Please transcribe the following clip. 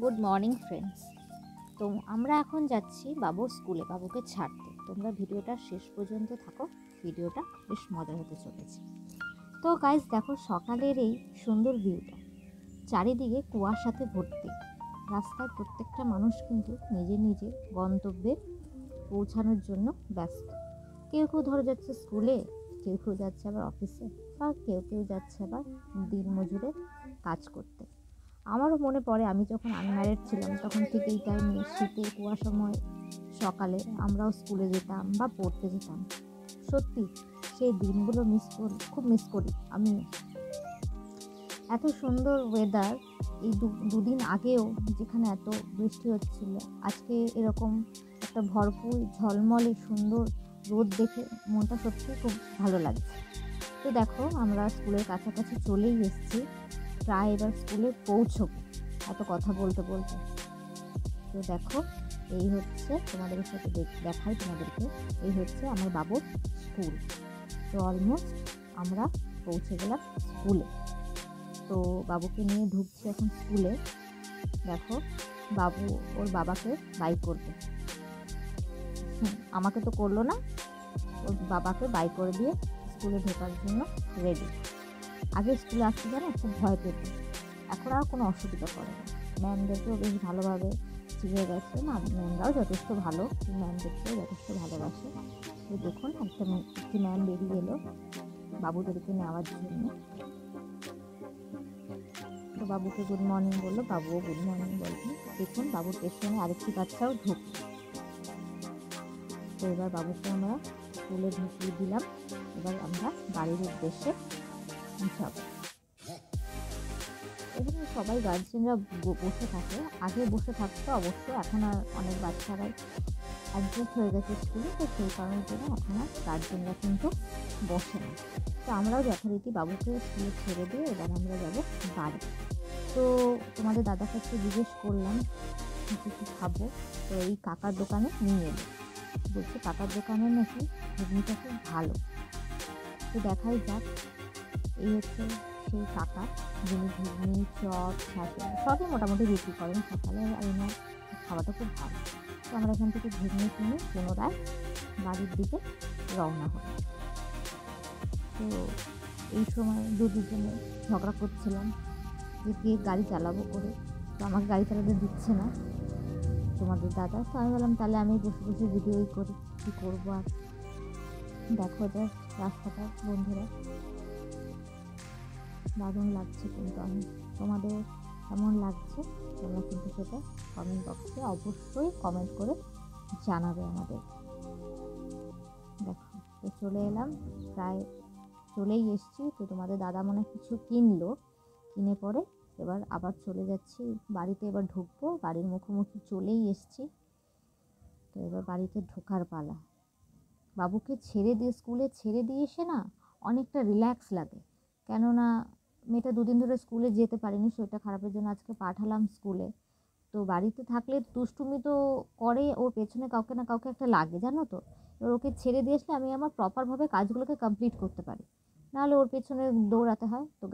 Good morning friends. তো আমরা এখন যাচ্ছি বাবুর স্কুলে, বাবুকে ছাড়তে। তোমরা ভিডিওটা শেষ পর্যন্ত থাকো, ভিডিওটা বেশ মজার হতে চলেছে। তো গাইজ দেখো সকালের এই সুন্দর ভিউটা, চারিদিকে কুয়াশাতে ভর্তি। রাস্তায় প্রত্যেকটা মানুষ কিন্তু নিজের নিজের গন্তব্যে পৌঁছানোর জন্য ব্যস্ত। কেউ কেউ ধরে যাচ্ছে স্কুলে, কেউ কেউ যাচ্ছে আবার অফিসে, বা কেউ কেউ যাচ্ছে আবার দিনমজুরে কাজ করতে। আমারও মনে পড়ে আমি যখন আনম্যারিড ছিলাম তখন ঠিক এই টাইমে শীতে কুয়াশাময় সকালে আমরাও স্কুলে যেতাম বা পড়তে যেতাম। সত্যি সেই দিনগুলো খুব মিস করি আমি। এত সুন্দর ওয়েদার, এই দুদিন আগেও যেখানে এত বৃষ্টি হচ্ছিল, আজকে এরকম একটা ভরপুর ঝলমলে সুন্দর রোদ দেখে মনটা সত্যি খুব ভালো লাগছে। তো দেখো আমরা স্কুলের কাছাকাছি চলেই এসেছি, প্রায় এবার স্কুলে পৌঁছবো এত কথা বলতে বলতে। তো দেখো এই হচ্ছে তোমাদের সাথে দেখাই তোমাদেরকে, এই হচ্ছে আমার বাবুর স্কুল। তো অলমোস্ট আমরা পৌঁছে গেলাম স্কুলে। তো বাবুকে নিয়ে ঢুকছি এখন স্কুলে। দেখো বাবু ওর বাবাকে বাই করবে, আমাকে তো করলো না, ওর বাবাকে বাই করে দিয়ে স্কুলে ঢোকার জন্য রেডি। আগে স্কুলে আসতে জানো খুব ভয় পেত, এখন আর কোনো অসুবিধা করে না। ম্যামদেরকেও বেশ ভালোভাবে চিনে গেছে, ম্যামরাও যথেষ্ট ভালো, ম্যামদেরকেও যথেষ্ট ভালোবাসে। তো দেখুন একটি ম্যাম বেরিয়ে এলো বাবুদেরকে নেওয়ার জন্য। তো বাবুকে গুড মর্নিং বললো, বাবুও গুড মর্নিং বলবেন। দেখুন বাবুর পেছনে আরেকটি বাচ্চাও ঢুকলো। তো এবার বাবুকে আমরা স্কুলে ঢুকিয়ে দিলাম। এবার আমরা বাড়ির উদ্দেশ্যে যাব। এখানে সবাই গার্জেনরা বসে থাকে, আগে বসে থাকতো অবশ্য, এখন আর অনেক বাচ্চারাই অ্যাডজাস্ট হয়ে গেছে স্কুলে, তো সেই কারণের জন্য এখন আর গার্জেনরা কিন্তু বসে না। তো আমরাও যথারীতি বাবুকে স্কুলে ছেড়ে দিয়ে এবার আমরা যাব বাড়ি। তো তোমাদের দাদার কাছে জিজ্ঞেস করলাম কিছু কি খাবো, তো এই কাকার দোকানে নিয়ে এলো, বলছে কাকার দোকানে নাকি ঘুগনিটা খুব ভালো। তো দেখাই যাক, এই হচ্ছে সেই কাকা যিনি ঘুগনি, চপ, ছাতু সবই মোটামুটি বিক্রি করেন সকালে, আর এনার খাওয়াটা খুব ভালো। তো আমরা এখান থেকে ঘুগনি কিনে পুনরায় বাড়ির দিকে রওনা হলাম। তো এই সময় দুজনে ঝগড়া করছিলাম যে কে গাড়ি চালাবো করে। তো আমাকে গাড়ি চালাতে দিচ্ছে না তোমাদের দাদা। তো আমি বললাম তাহলে আমি বসে বসে ভিডিওই করি, কী করবো আর। দেখো যে রাস্তাটা বন্ধুরা দারুণ লাগছে, কিন্তু আমি তোমাদের কেমন লাগছে তোমরা কিন্তু সেটা কমেন্ট বক্সে অবশ্যই কমেন্ট করে জানাবে আমাদের। দেখো তো চলে এলাম, প্রায় চলেই এসছি। তো তোমাদের দাদা মনে কিছু কিনলো, কিনে পরে এবার আবার চলে যাচ্ছি বাড়িতে। এবার ঢুকবো, বাড়ির মুখোমুখি চলেই এসছি। তো এবার বাড়িতে ঢোকার পালা। বাবুকে ছেড়ে দিয়ে স্কুলে ছেড়ে দিয়ে এসে না অনেকটা রিল্যাক্স লাগে, কেননা মেয়েটা দুদিন ধরে স্কুলে যেতে পারেনি, শরীরটা খারাপের জন্য আজকে পাঠালাম স্কুলে। তো বাড়িতে থাকলে দুষ্টুমি তো করে, ওর পেছনে কাউকে না কাউকে একটা লাগে জানো তো। এবার ওকে ছেড়ে দিয়ে আসলে আমি আমার প্রপারভাবে কাজগুলোকে কমপ্লিট করতে পারি, নাহলে ওর পেছনে দৌড়াতে হয়। তো